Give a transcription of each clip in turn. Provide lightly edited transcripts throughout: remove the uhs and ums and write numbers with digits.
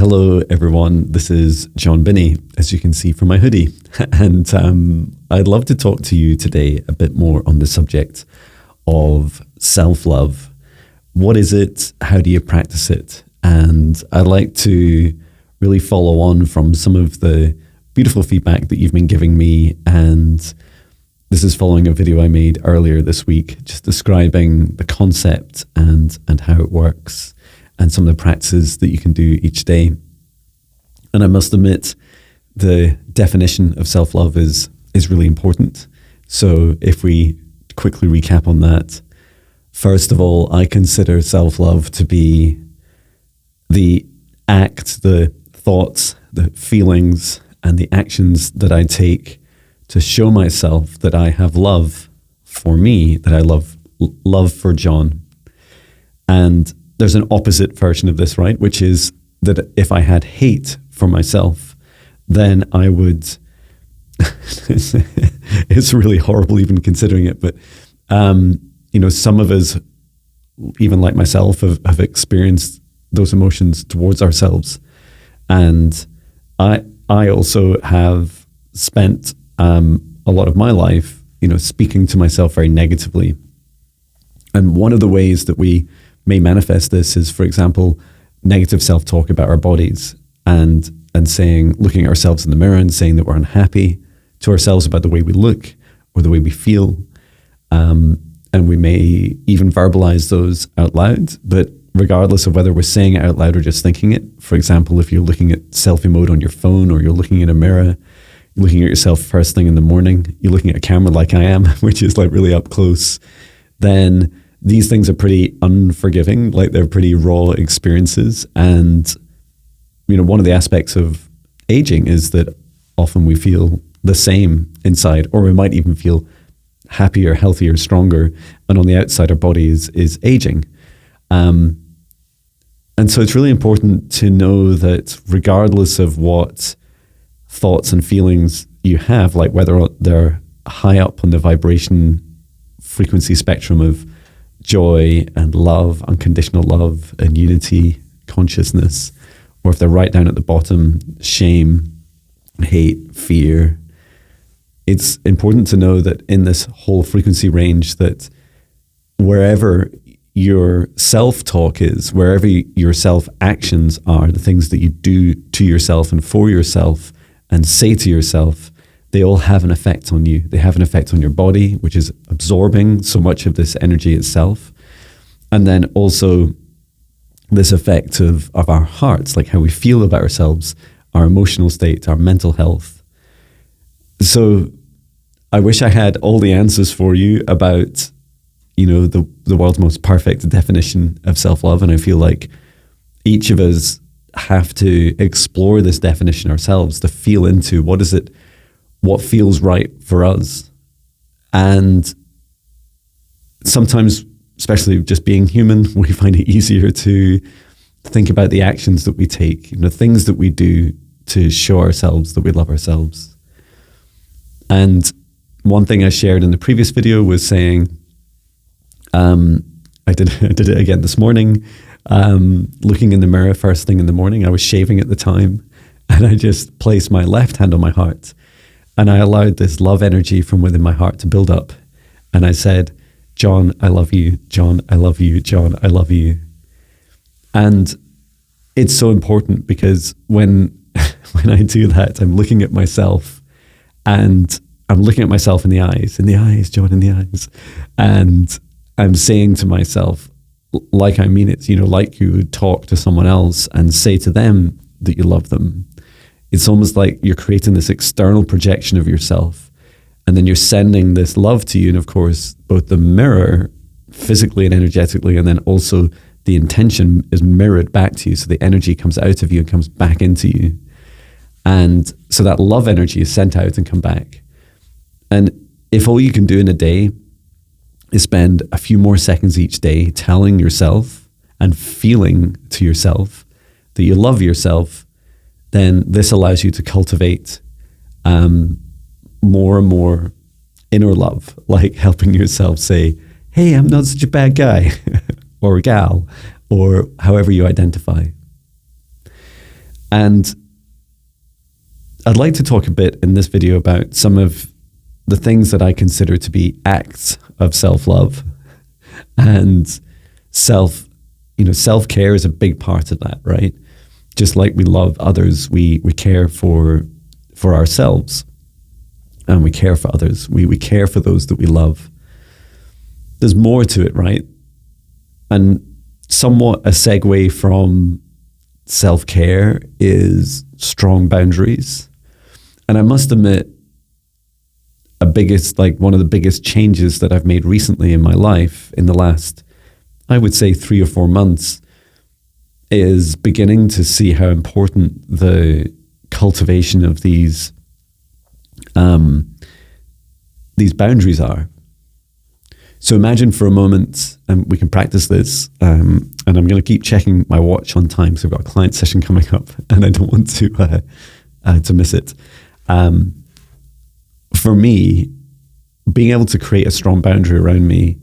Hello, everyone. This is John Binnie, as you can see from my hoodie. And I'd love to talk to you today a bit more on the subject of self-love. What is it? How do you practice it? And I'd like to really follow on from some of the beautiful feedback that you've been giving me. And this is following a video I made earlier this week, just describing the concept and how it works, and some of the practices that you can do each day. And I must admit, the definition of self-love is really important. So if we quickly recap on that, first of all, I consider self-love to be the act, the thoughts, the feelings, and the actions that I take to show myself that I have love for me, that I love for John. And there's an opposite version of this, right? Which is that if I had hate for myself, then I would, it's really horrible even considering it, but, some of us, even like myself, have experienced those emotions towards ourselves. And I also have spent a lot of my life, speaking to myself very negatively. And one of the ways that we may manifest this is, for example, negative self-talk about our bodies and saying, looking at ourselves in the mirror and saying that we're unhappy to ourselves about the way we look or the way we feel. And we may even verbalize those out loud, but regardless of whether we're saying it out loud or just thinking it, for example, if you're looking at selfie mode on your phone or you're looking in a mirror, you're looking at yourself first thing in the morning, you're looking at a camera like I am, which is like really up close, then these things are pretty unforgiving, like they're pretty raw experiences. And, one of the aspects of aging is that often we feel the same inside, or we might even feel happier, healthier, stronger. And on the outside, our body is aging. And so it's really important to know that regardless of what thoughts and feelings you have, like whether they're high up on the vibration frequency spectrum of joy and love, unconditional love and unity, consciousness, or if they're right down at the bottom, shame, hate, fear. It's important to know that in this whole frequency range, that wherever your self-talk is, wherever your self-actions are, the things that you do to yourself and for yourself and say to yourself, they all have an effect on you. They have an effect on your body, which is absorbing so much of this energy itself. And then also this effect of our hearts, like how we feel about ourselves, our emotional state, our mental health. So I wish I had all the answers for you about, the world's most perfect definition of self-love. And I feel like each of us have to explore this definition ourselves to feel into what feels right for us. And sometimes, especially just being human, we find it easier to think about the actions that we take, things that we do to show ourselves that we love ourselves. And one thing I shared in the previous video was saying, I did it again this morning, looking in the mirror first thing in the morning. I was shaving at the time, and I just placed my left hand on my heart. And I allowed this love energy from within my heart to build up. And I said, John, I love you. John, I love you. John, I love you. And it's so important because when I do that, I'm looking at myself and I'm looking at myself in the eyes, John, in the eyes. And I'm saying to myself, like I mean it, like you would talk to someone else and say to them that you love them. It's almost like you're creating this external projection of yourself, and then you're sending this love to you. And of course, both the mirror physically and energetically, and then also the intention is mirrored back to you. So the energy comes out of you and comes back into you. And so that love energy is sent out and come back. And if all you can do in a day is spend a few more seconds each day telling yourself and feeling to yourself that you love yourself, then this allows you to cultivate more and more inner love, like helping yourself say, hey, I'm not such a bad guy or gal, or however you identify. And I'd like to talk a bit in this video about some of the things that I consider to be acts of self-love, and self-care is a big part of that, right? Just like we love others, we care for ourselves, and we care for others. We care for those that we love. There's more to it, right? And somewhat a segue from self-care is strong boundaries. And I must admit, one of the biggest changes that I've made recently in my life in the last, I would say 3 or 4 months, is beginning to see how important the cultivation of these boundaries are. So imagine for a moment, and we can practice this, and I'm going to keep checking my watch on time, so I've got a client session coming up, and I don't want to miss it. For me, being able to create a strong boundary around me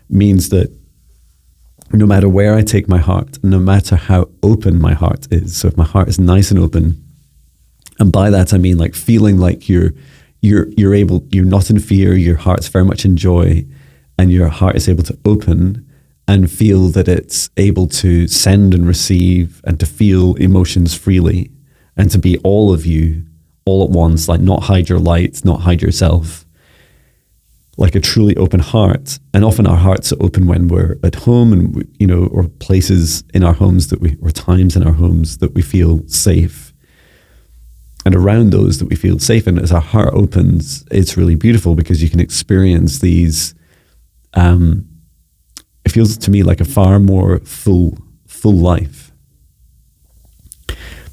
means that no matter where I take my heart, no matter how open my heart is, so if my heart is nice and open, and by that I mean like feeling like you're not in fear, your heart's very much in joy, and your heart is able to open and feel that it's able to send and receive and to feel emotions freely and to be all of you all at once, like not hide your light, not hide yourself, like a truly open heart. And often our hearts are open when we're at home, and or places in our homes or times in our homes that we feel safe, and around those that we feel safe. And as our heart opens, it's really beautiful because you can experience these. It feels to me like a far more full life.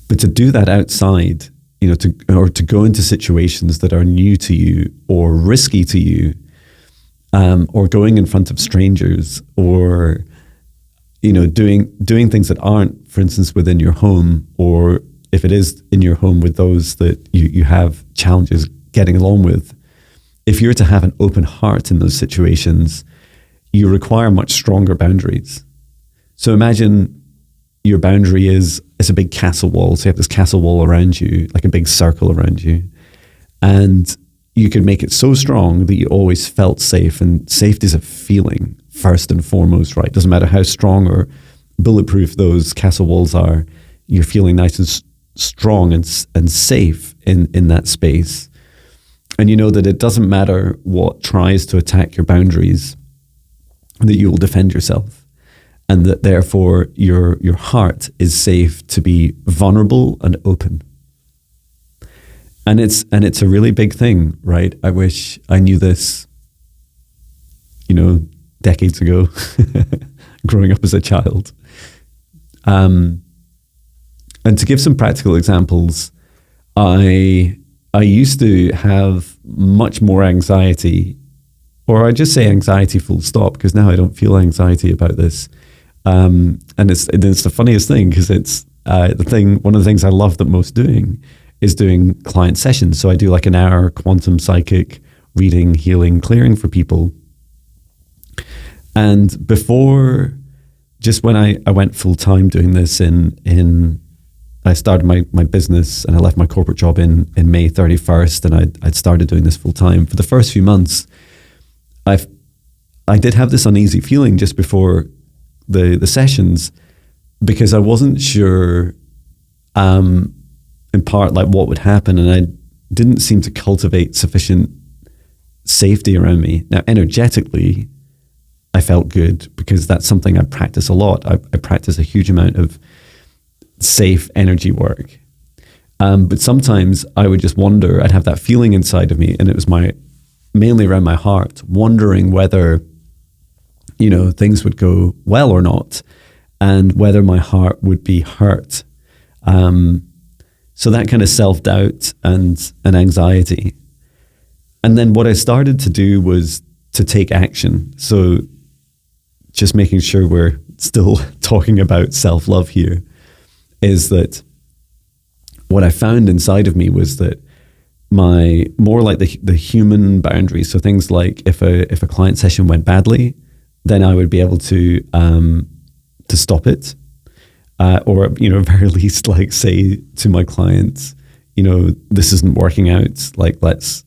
But to do that outside, to go into situations that are new to you or risky to you, or going in front of strangers, or doing things that aren't, for instance, within your home, or if it is in your home with those that you have challenges getting along with. If you're to have an open heart in those situations, you require much stronger boundaries. So imagine your boundary is a big castle wall. So you have this castle wall around you, like a big circle around you. And you could make it so strong that you always felt safe. And safety is a feeling first and foremost, right? Doesn't matter how strong or bulletproof those castle walls are, you're feeling nice and strong and safe in that space. And you know that it doesn't matter what tries to attack your boundaries, that you will defend yourself. And that therefore your heart is safe to be vulnerable and open. And it's a really big thing, right? I wish I knew this, decades ago, growing up as a child. And to give some practical examples, I used to have much more anxiety, or I just say anxiety full stop, because now I don't feel anxiety about this. And it's the funniest thing, because it's one of the things I love the most doing is doing client sessions. So I do like an hour quantum psychic reading, healing, clearing for people. And before, just when I went full time doing this I started my business, and I left my corporate job in May 31st, and I'd started doing this full time. For the first few months, I did have this uneasy feeling just before the sessions, because I wasn't sure, in part, like what would happen, and I didn't seem to cultivate sufficient safety around me. Now, energetically, I felt good, because that's something I practice a lot. I practice a huge amount of safe energy work. But sometimes I would just wonder, I'd have that feeling inside of me, and it was mainly around my heart, wondering whether, things would go well or not, and whether my heart would be hurt. So that kind of self-doubt and anxiety. And then what I started to do was to take action. So just making sure we're still talking about self-love here, is that what I found inside of me was that more like the human boundaries. So things like if a client session went badly, then I would be able to stop it. or very least, like, say to my clients, this isn't working out. Like, let's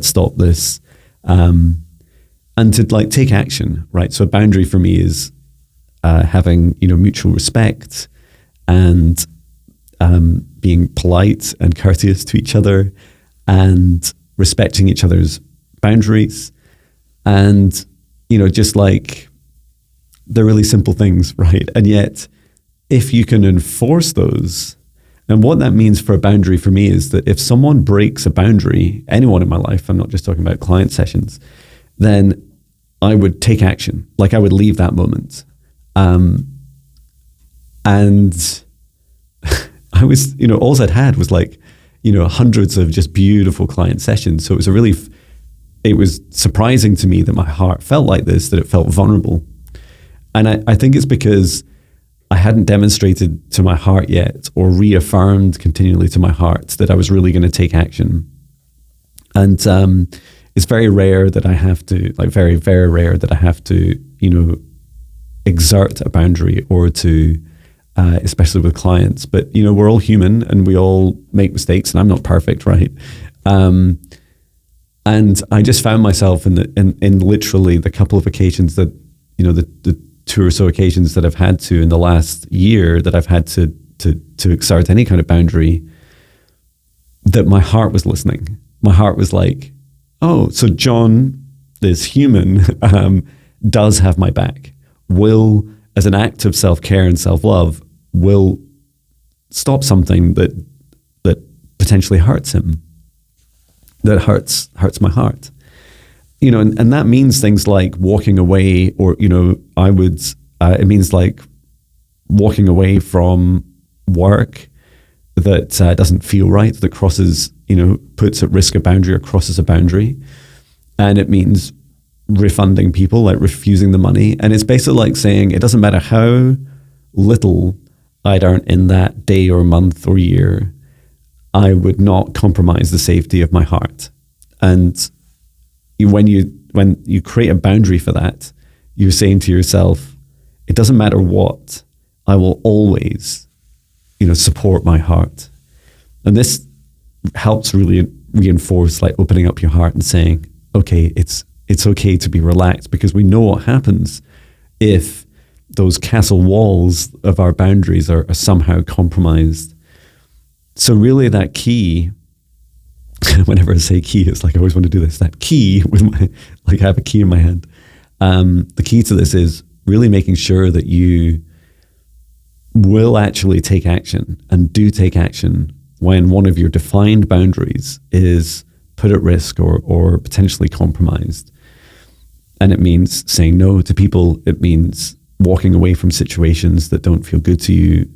stop this, and to, like, take action, right? So a boundary for me is having mutual respect and being polite and courteous to each other and respecting each other's boundaries, and just like the really simple things, right? And yet, if you can enforce those, and what that means for a boundary for me is that if someone breaks a boundary, anyone in my life, I'm not just talking about client sessions, then I would take action. Like, I would leave that moment. And I was, all I'd had was like, hundreds of just beautiful client sessions. So it was it was surprising to me that my heart felt like this, that it felt vulnerable. And I think it's because I hadn't demonstrated to my heart yet, or reaffirmed continually to my heart, that I was really going to take action. And it's very rare that I have to, like, very, very rare that I have to, exert a boundary, or to, especially with clients. But, we're all human and we all make mistakes, and I'm not perfect, right? And I just found myself in literally the couple of occasions that, the 2 or so occasions that I've had to in the last year, that I've had to exert any kind of boundary, that my heart was listening. My heart was like, oh, so John, this human, does have my back. Will, as an act of self-care and self-love, will stop something that potentially hurts him, that hurts my heart. And that means things like walking away, or, it means like walking away from work that doesn't feel right, that crosses, puts at risk a boundary or crosses a boundary. And it means refunding people, like refusing the money. And it's basically like saying, it doesn't matter how little I'd earn in that day or month or year, I would not compromise the safety of my heart. And when you create a boundary for that, you're saying to yourself, it doesn't matter what, I will always, support my heart. And this helps really reinforce, like, opening up your heart and saying, okay, it's okay to be relaxed, because we know what happens if those castle walls of our boundaries are somehow compromised. So really, that key, whenever I say key, it's like I always want to do this, that key with I have a key in my hand. The key to this is really making sure that you will actually take action, and do take action, when one of your defined boundaries is put at risk or potentially compromised. And it means saying no to people. It means walking away from situations that don't feel good to you,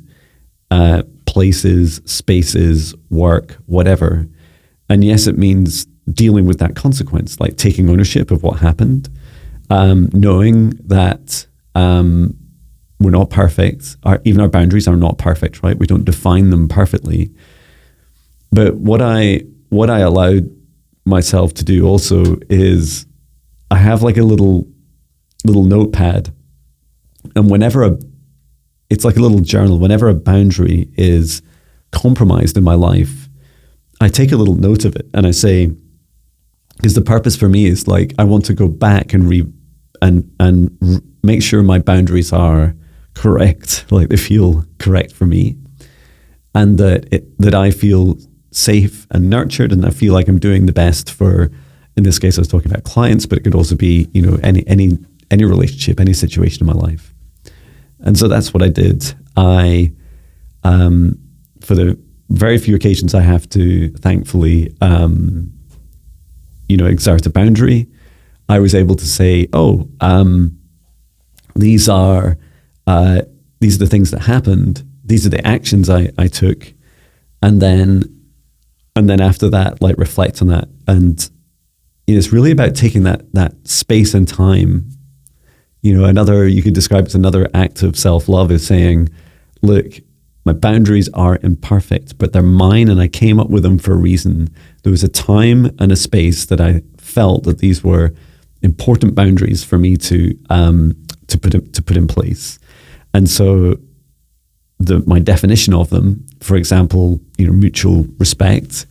places, spaces, work, whatever. And yes, it means dealing with that consequence, like taking ownership of what happened, knowing that we're not perfect. Even our boundaries are not perfect, right? We don't define them perfectly. But what I allowed myself to do also is I have like a little notepad, and it's like a little journal. Whenever a boundary is compromised in my life, I take a little note of it, and I say, because the purpose for me is like, I want to go back and make sure my boundaries are correct, like they feel correct for me, and that I feel safe and nurtured, and I feel like I'm doing the best for, in this case I was talking about clients, but it could also be, any relationship, any situation in my life. And so that's what I did. I, for the very few occasions I have to, thankfully, exert a boundary, I was able to say, these are the things that happened. These are the actions I took. And then after that, like, reflect on that. And it's really about taking that space and time. You could describe it as another act of self-love, is saying, look, my boundaries are imperfect, but they're mine, and I came up with them for a reason. There was a time and a space that I felt that these were important boundaries for me to put in place. And so my definition of them, for example, mutual respect,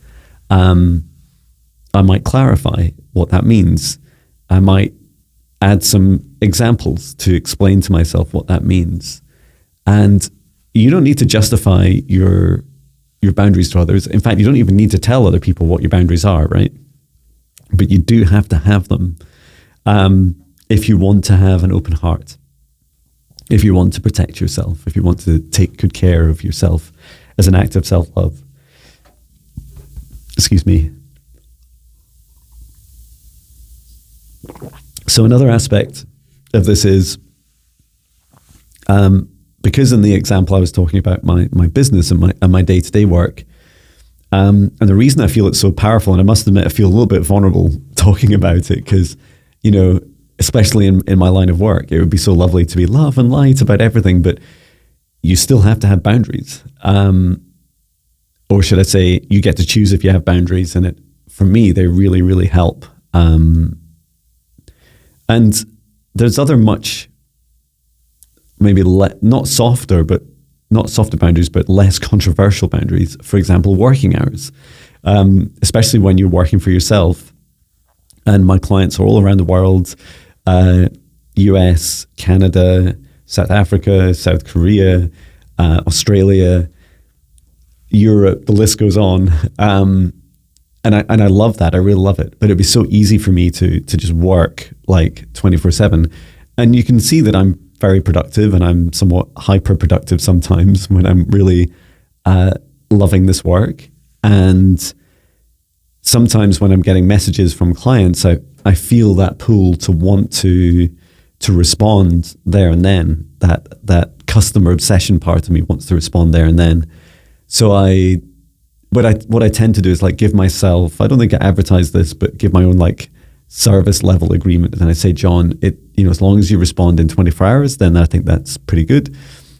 I might clarify what that means. I might add some examples to explain to myself what that means. And you don't need to justify your boundaries to others. In fact, you don't even need to tell other people what your boundaries are, right? But you do have to have them if you want to have an open heart, if you want to protect yourself, if you want to take good care of yourself as an act of self-love. Excuse me. So another aspect of this is, because in the example I was talking about my business and my day-to-day work, and the reason I feel it's so powerful, and I must admit I feel a little bit vulnerable talking about it, because, especially in my line of work, it would be so lovely to be love and light about everything, but you still have to have boundaries. Or should I say, you get to choose if you have boundaries, and for me, they really, really help. And there's other much, maybe not softer boundaries, but less controversial boundaries. For example, working hours, especially when you're working for yourself. And my clients are all around the world, US, Canada, South Africa, South Korea, Australia, Europe, the list goes on. And I love that. I really love it. But it'd be so easy for me to just work like 24/7. And you can see that I'm very productive, and I'm somewhat hyper productive sometimes when I'm really loving this work. And sometimes when I'm getting messages from clients, I feel that pull to want to respond there and then. That customer obsession part of me wants to respond there and then. So what I tend to do is like give myself, I don't think I advertise this, but give my own like service level agreement. And I say, John, as long as you respond in 24 hours, then I think that's pretty good.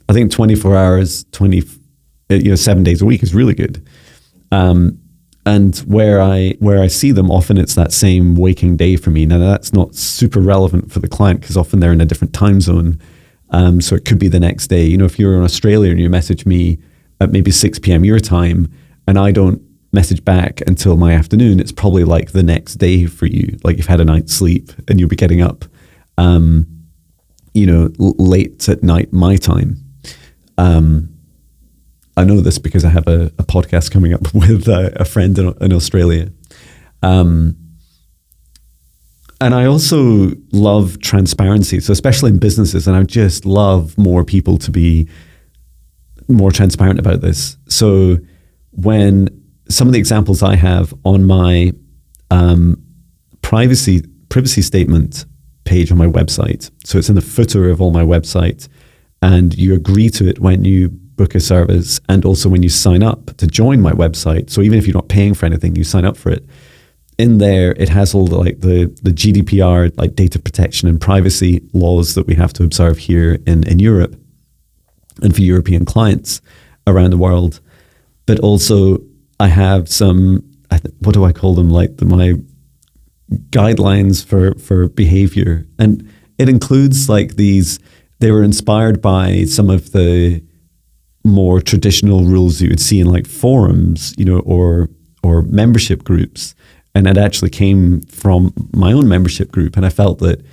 I think 24 hours, 7 days a week is really good. And where I see them, often it's that same waking day for me. Now that's not super relevant for the client, because often they're in a different time zone. So it could be the next day. If you're in Australia and you message me at maybe 6 p.m. your time, and I don't message back until my afternoon, it's probably like the next day for you. Like you've had a night's sleep and you'll be getting up, late at night, my time. I know this because I have a podcast coming up with a friend in Australia. And I also love transparency. So especially in businesses, and I just love more people to be more transparent about this. So when some of the examples I have on my privacy statement page on my website, so it's in the footer of all my website, and you agree to it when you book a service, and also when you sign up to join my website. So even if you're not paying for anything, you sign up for it. In there, it has all the GDPR, like data protection and privacy laws that we have to observe here in Europe and for European clients around the world. But also I have some, what do I call them? Like my guidelines for behavior. And it includes like these, they were inspired by some of the more traditional rules you would see in like forums, or membership groups. And it actually came from my own membership group. And I felt that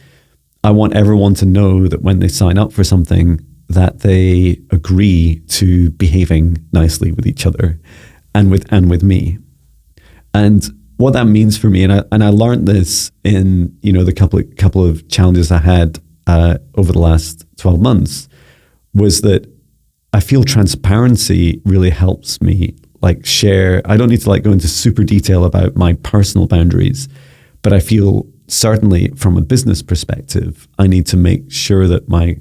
I want everyone to know that when they sign up for something, that they agree to behaving nicely with each other and with me. And what that means for me, and I learned this in the couple of challenges I had over the last 12 months, was that I feel transparency really helps me like share. I don't need to like go into super detail about my personal boundaries, but I feel certainly from a business perspective, I need to make sure that my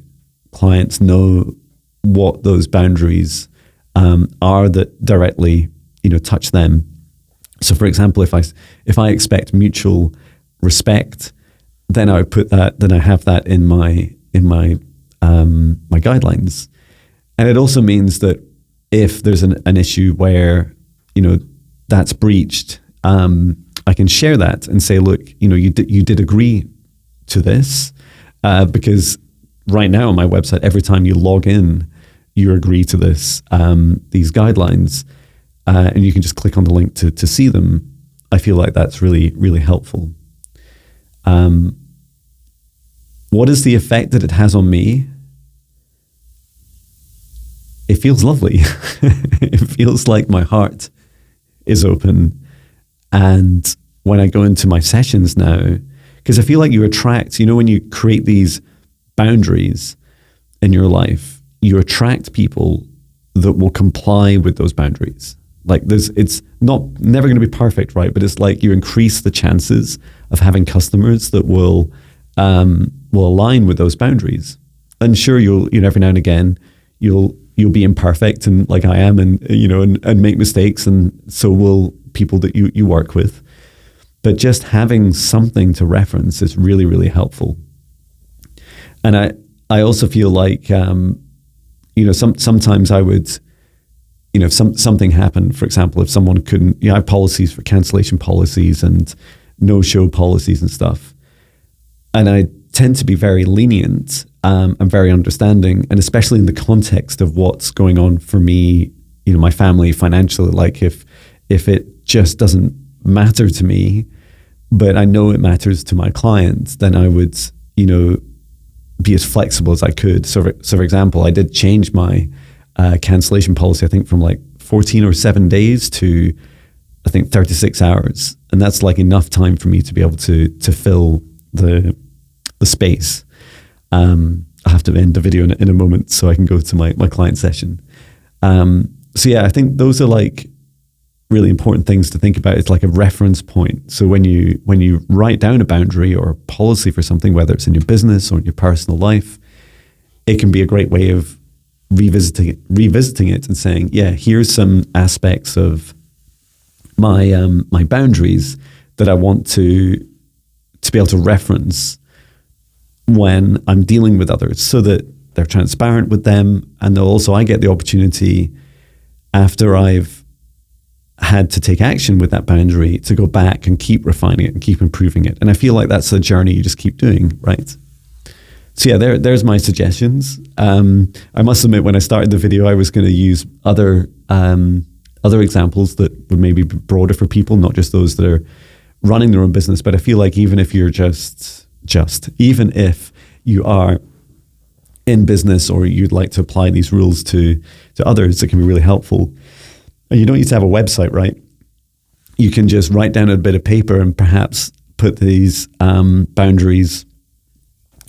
clients know what those boundaries are that directly touch them. So for example, if I expect mutual respect, then I would put that, then I have that in my my guidelines. And it also means that if there's an issue where that's breached, I can share that and say, look, you did agree to this, because right now on my website, every time you log in, you agree to these guidelines, and you can just click on the link to see them. I feel like that's really, really helpful. What is the effect that it has on me? It feels lovely. It feels like my heart is open. And when I go into my sessions now, because I feel like you attract, when you create these boundaries in your life, you attract people that will comply with those boundaries. Like it's never going to be perfect, right? But it's like you increase the chances of having customers that will align with those boundaries. And sure, you'll every now and again you'll be imperfect, and like I am, and and make mistakes, and so will people that you work with. But just having something to reference is really, really helpful. And I also feel like sometimes I would, if something happened, for example, if someone couldn't, I have policies for cancellation policies and no-show policies and stuff. And I tend to be very lenient and very understanding, and especially in the context of what's going on for me, my family financially. Like if it just doesn't matter to me, but I know it matters to my clients, then I would, be as flexible as I could. So for example, I did change my cancellation policy, I think from like 14 or 7 days to, I think 36 hours. And that's like enough time for me to be able to fill the space. I have to end the video in a moment so I can go to my client session. So yeah, I think those are like really important things to think about. It's like a reference point. So when you write down a boundary or a policy for something, whether it's in your business or in your personal life, it can be a great way of revisiting it and saying, yeah, here's some aspects of my boundaries that I want to be able to reference when I'm dealing with others, so that they're transparent with them, and also I get the opportunity after I've had to take action with that boundary to go back and keep refining it and keep improving it. And I feel like that's a journey you just keep doing, right? So yeah, there's my suggestions. I must admit, when I started the video, I was going to use other examples that would maybe be broader for people, not just those that are running their own business. But I feel like even if you're even if you are in business or you'd like to apply these rules to others, it can be really helpful. And you don't need to have a website, right? You can just write down a bit of paper and perhaps put these boundaries,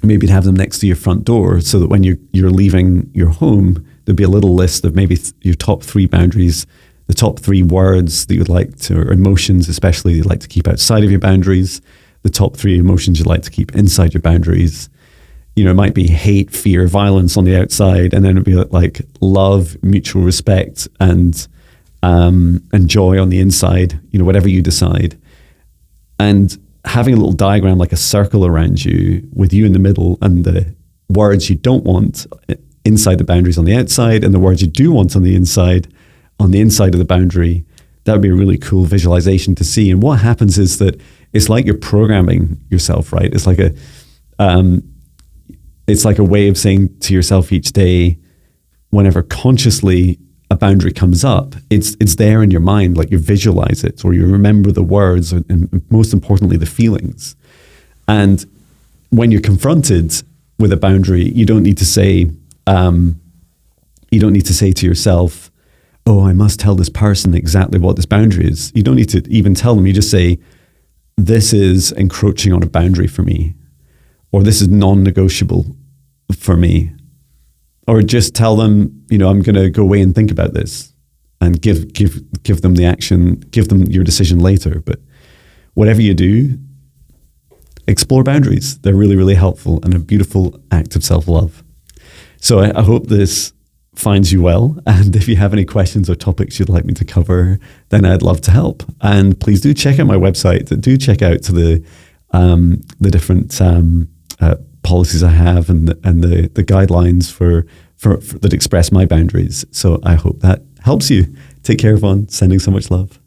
maybe have them next to your front door, so that when you're leaving your home, there'd be a little list of maybe your top 3 boundaries, the top 3 words that you'd like to, or emotions especially, you'd like to keep outside of your boundaries, the top 3 emotions you'd like to keep inside your boundaries. It might be hate, fear, violence on the outside, and then it'd be like love, mutual respect, and joy on the inside, whatever you decide. And having a little diagram, like a circle around you with you in the middle, and the words you don't want inside the boundaries on the outside, and the words you do want on the inside of the boundary. That would be a really cool visualization to see. And what happens is that it's like you're programming yourself, right? It's like a way of saying to yourself each day, whenever consciously a boundary comes up, it's there in your mind, like you visualize it, or you remember the words, and most importantly, the feelings. And when you're confronted with a boundary, you don't need to say to yourself, oh, I must tell this person exactly what this boundary is. You don't need to even tell them. You just say, this is encroaching on a boundary for me, or this is non-negotiable for me. Or just tell them, I'm going to go away and think about this, and give them the action, give them your decision later. But whatever you do, explore boundaries. They're really, really helpful and a beautiful act of self-love. So I hope this finds you well. And if you have any questions or topics you'd like me to cover, then I'd love to help. And please do check out my website. Do check out the different policies I have, and the guidelines for that express my boundaries. So I hope that helps you. Take care, everyone. Sending so much love.